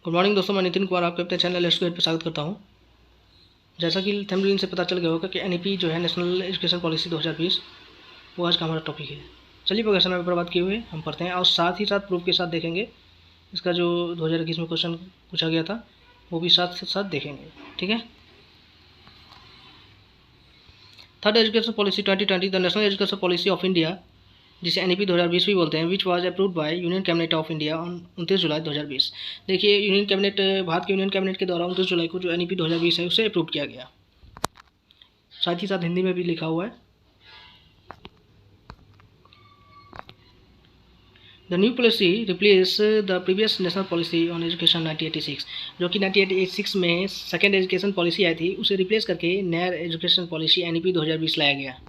Good morning दोस्तों, मैं नितिन कुमार आपके अपने चैनल लेट्स गो एड पे स्वागत करता हूं। जैसा कि थंबनेल से पता चल गया होगा कि एनईपी जो है नेशनल एजुकेशन पॉलिसी 2020 वो आज का हमारा टॉपिक है। चलिए बगैर समय बर्बाद किए हुए हम पढ़ते हैं और साथ ही साथ प्रूफ के साथ देखेंगे इसका जो 2021 में क्वेश्चन पूछा गया था वो भी साथ साथ देखेंगे। ठीक है। Third education policy 2020 the national education policy of India, जिसे एनईपी 2020 भी बोलते हैं, which was approved by union cabinet of India on 29 जुलाई 2020। देखिए यूनियन कैबिनेट, भारत के यूनियन कैबिनेट के द्वारा 29 जुलाई को जो एनईपी 2020 है उसे अप्रूव किया गया। साथ ही साथ हिंदी में भी लिखा हुआ है। The new policy replace the previous national policy on education 1986, जो कि 1986 में सेकेंड एजुकेशन पॉलिसी आई थी, उसे रिप्लेस करके नया एजुकेशन पॉलिसी एनईपी 2020 लाया गया।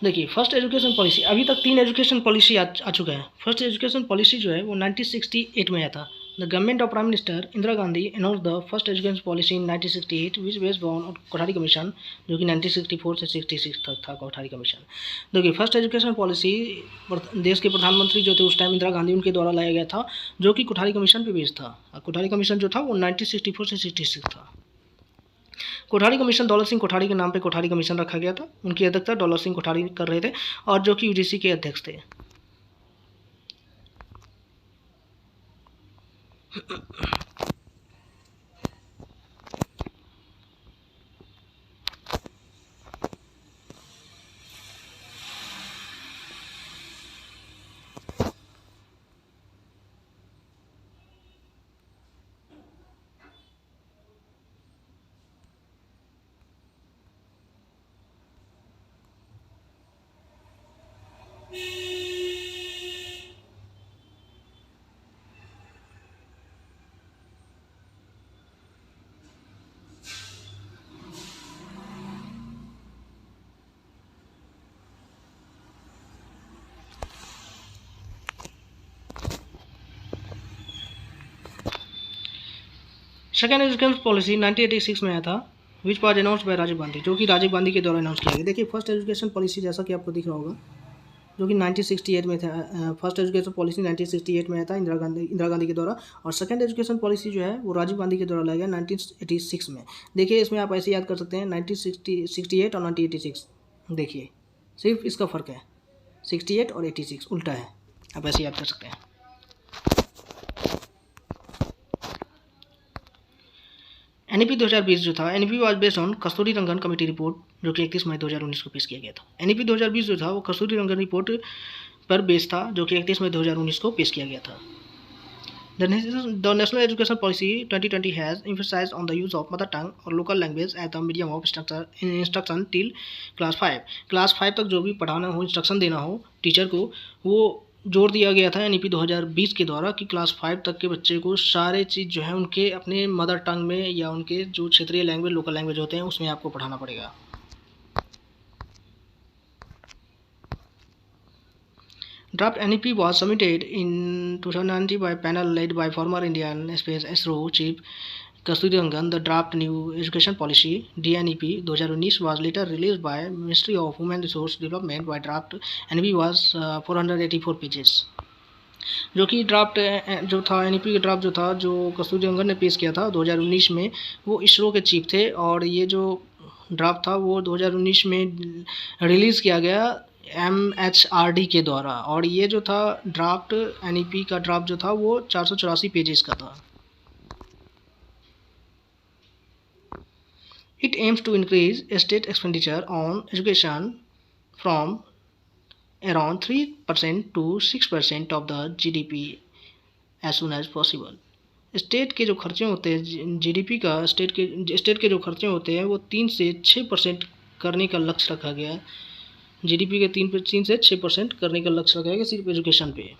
देखिए फर्स्ट एजुकेशन पॉलिसी, अभी तक 3 एजुकेशन पॉलिसी आ चुका है। फर्स्ट एजुकेशन पॉलिसी जो है वो 1968 में आया था। The government of prime minister Indira Gandhi announce the first education policy in 1968 which based on Kothari commission, जो कि 1964 से 66 तक था कोठारी कमीशन। देखिए फर्स्ट एजुकेशन पॉलिसी देश के प्रधानमंत्री जो थे उस टाइम इंदिरा गांधी, उनके द्वारा लाया गया था, जो कि कोठारी कमीशन पे बेस्ड था। कोठारी कमीशन जो था वो 1964 से 66 था। कोठारी कमीशन दौलत सिंह कोठारी के नाम पे कोठारी कमीशन रखा गया था। उनकी अध्यक्षता दौलत सिंह कोठारी कर रहे थे और जो कि यूजीसी के अध्यक्ष थे। सेकेंड एजुकेशन पॉलिसी 1986 में आया था, which was announce by Rajiv Gandhi, जो कि राजीव गांधी के द्वारा अनाउंस किया गया। देखिए फर्स्ट एजुकेशन पॉलिसी जैसा कि आपको दिख रहा होगा, जो कि 1968 में था। फर्स्ट एजुकेशन पॉलिसी 1968 में आया था इंदिरा गांधी के द्वारा, और सेकेंड एजुकेशन पॉलिसी जो है वो राजीव गांधी के द्वारा लाया गया 1986 में। देखिए इसमें आप ऐसे याद कर सकते हैं 1968 और 1986। देखिए सिर्फ इसका फ़र्क है, 68 और 86 उल्टा है, आप ऐसे याद कर सकते हैं। एनईपी 2020 जो था, NEP was based on Kasturi Rangan committee report, जो कि 31 मई 2019 को पेश किया गया था। एनईपी 2020 जो था वो कस्तूरी रंगन रिपोर्ट पर बेस्ड था, जो कि 31 मई 2019 को पेश किया गया था। The National Education Policy 2020 has emphasized on the use of mother tongue or local language as the medium of instruction till class 5। Class 5 तक जो भी पढ़ाना हो, इंस्ट्रक्शन देना हो टीचर को, वो जोर दिया गया था एनईपी 2020 के द्वारा कि क्लास 5 तक के बच्चे को सारे चीज़ जो है उनके अपने मदर टंग में या उनके जो क्षेत्रीय लैंग्वेज, लोकल लैंग्वेज होते हैं, उसमें आपको पढ़ाना पड़ेगा। Draft NEP was submitted in 2019 by a panel led by former Indian Space ISRO Chief Kasturi Rangan. The draft new education policy (DNEP) 2019 was later released by Ministry of Human Resource Development. By draft NEP was 484 pages. जो कि draft जो था NEP का draft जो था, जो कस्तूरी रंगन ने पेश किया था 2019 में, वो इसरो के चीफ थे, और ये जो ड्राफ्ट था वो 2019 में रिलीज़ किया गया MHRD के द्वारा, और ये जो था ड्राफ्ट एनईपी का ड्राफ्ट जो था वो 484 पेजेस का था। It aims to increase state expenditure on education from around 3% to 6% of the GDP as soon as possible। State के जो खर्चे होते हैं जीडीपी का, स्टेट के जो खर्चे होते हैं वो 3 से 6% करने का लक्ष्य रखा गया है। जीडीपी के 3 से 6% करने का लक्ष्य रखा गया सिर्फ एजुकेशन पे।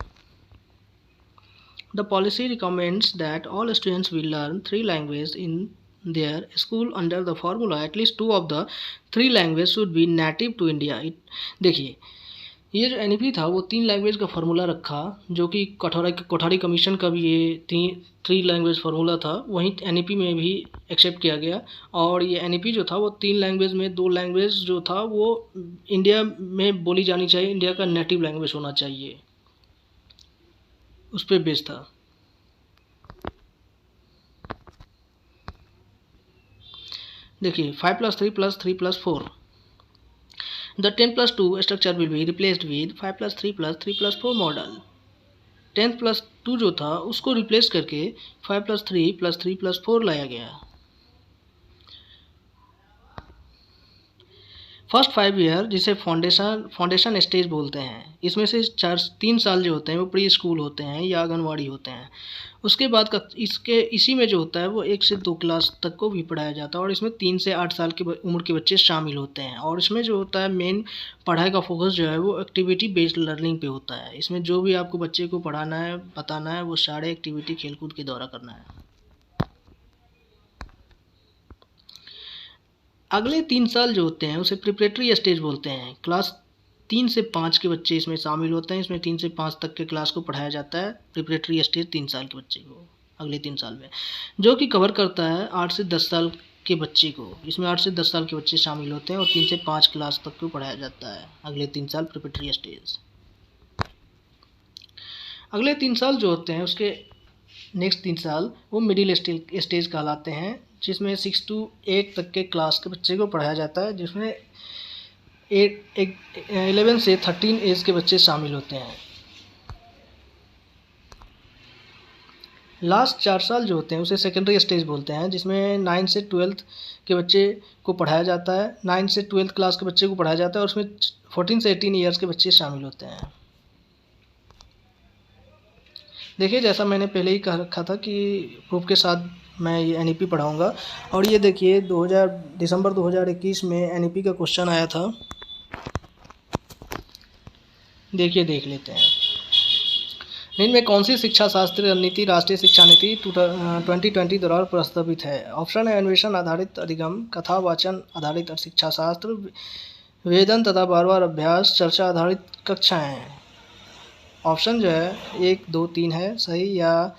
The policy recommends that all students will learn 3 language in their school under the formula at least 2 of the 3 language should be native to India. देखिए ये जो एनईपी था वो 3 लैंग्वेज का फार्मूला रखा, जो कि कोठारी कमीशन का भी ये 3 लैंग्वेज फार्मूला था, वहीं एनईपी में भी एक्सेप्ट किया गया। और ये एनईपी जो था वो 3 लैंग्वेज में 2 लैंग्वेज जो था वो इंडिया में बोली जानी चाहिए, इंडिया का नेटिव लैंग्वेज होना चाहिए। उस पर बेस्ड था। देखिए 5+3+3+4 the 10+2 structure will be replaced with 5+3+3+4 model. 10+2 जो था उसको रिप्लेस करके 5+3+3+4 लाया गया। फर्स्ट 5 ईयर जिसे फाउंडेशन स्टेज बोलते हैं, इसमें से 3 साल जो होते हैं वो प्री स्कूल होते हैं या आंगनवाड़ी होते हैं। उसके बाद का इसी में जो होता है वो 1 से 2 क्लास तक को भी पढ़ाया जाता है और इसमें 3 से 8 साल की उम्र के बच्चे शामिल होते हैं। और इसमें जो होता है मेन पढ़ाई का फोकस जो है वो एक्टिविटी बेस्ड लर्निंग पे होता है। इसमें जो भी आपको बच्चे को पढ़ाना है, बताना है, वो सारे एक्टिविटी खेलकूद के द्वारा करना है। अगले 3 साल जो होते हैं उसे प्रिपरेटरी स्टेज बोलते हैं। क्लास 3 से 5 के बच्चे इसमें शामिल होते हैं। इसमें 3 से 5 तक के क्लास को पढ़ाया जाता है। प्रिपरेटरी स्टेज 3 साल के बच्चे को अगले 3 साल में, जो कि कवर करता है 8 से 10 साल के बच्चे को। इसमें 8 से 10 साल के बच्चे शामिल होते हैं और 3 से 5 क्लास तक को पढ़ाया जाता है अगले 3 साल प्रिपरेटरी स्टेज। अगले 3 साल जो होते हैं उसके नेक्स्ट 3 साल वो मिडिल स्टेज कहलाते हैं, जिसमें 6 to 8 तक के क्लास के बच्चे को पढ़ाया जाता है, जिसमें 11 से 13 एज के बच्चे शामिल होते हैं। लास्ट 4 साल जो होते हैं उसे सेकेंडरी स्टेज बोलते हैं, जिसमें 9 से 12 के बच्चे को पढ़ाया जाता है। 9 से 12 क्लास के बच्चे को पढ़ाया जाता है और उसमें 14 से 18 ईयर्स के बच्चे शामिल होते हैं। देखिए, जैसा मैंने पहले ही कह रखा था कि प्रूफ के साथ मैं ये एनईपी पढ़ाऊँगा। और ये देखिए दिसंबर 2021 में एनईपी का क्वेश्चन आया था। देखिए, देख लेते हैं। निम्न में कौन सी शिक्षा शास्त्र रणनीति राष्ट्रीय शिक्षा नीति 2020 द्वारा प्रस्तावित है? ऑप्शन है अन्वेषण आधारित अधिगम, कथा वाचन आधारित शिक्षा शास्त्र, वेदन तथा बार बार अभ्यास, चर्चा आधारित कक्षाएं। ऑप्शन जो है 1, 2, 3 है सही, या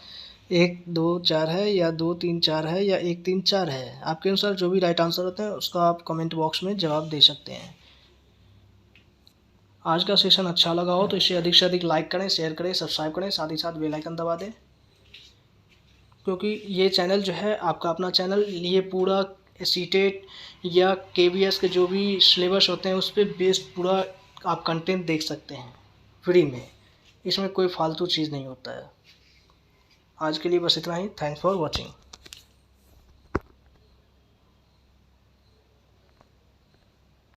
1, 2, 4 है, या 2, 3, 4 है, या 1, 3, 4 है। आपके अनुसार जो भी राइट आंसर होता है उसका आप कमेंट बॉक्स में जवाब दे सकते हैं। आज का सेशन अच्छा लगा हो तो इसे अधिक से अधिक लाइक करें, शेयर करें, सब्सक्राइब करें, साथ ही साथ बेल आइकन दबा दें, क्योंकि ये चैनल जो है आपका अपना चैनल, ये पूरा सीटेट या केवीएस के जो भी सिलेबस होते हैं उस पर बेस्ड पूरा आप कंटेंट देख सकते हैं फ्री में। इसमें कोई फालतू चीज़ नहीं होता है। आज के लिए बस इतना ही। Thanks for watching.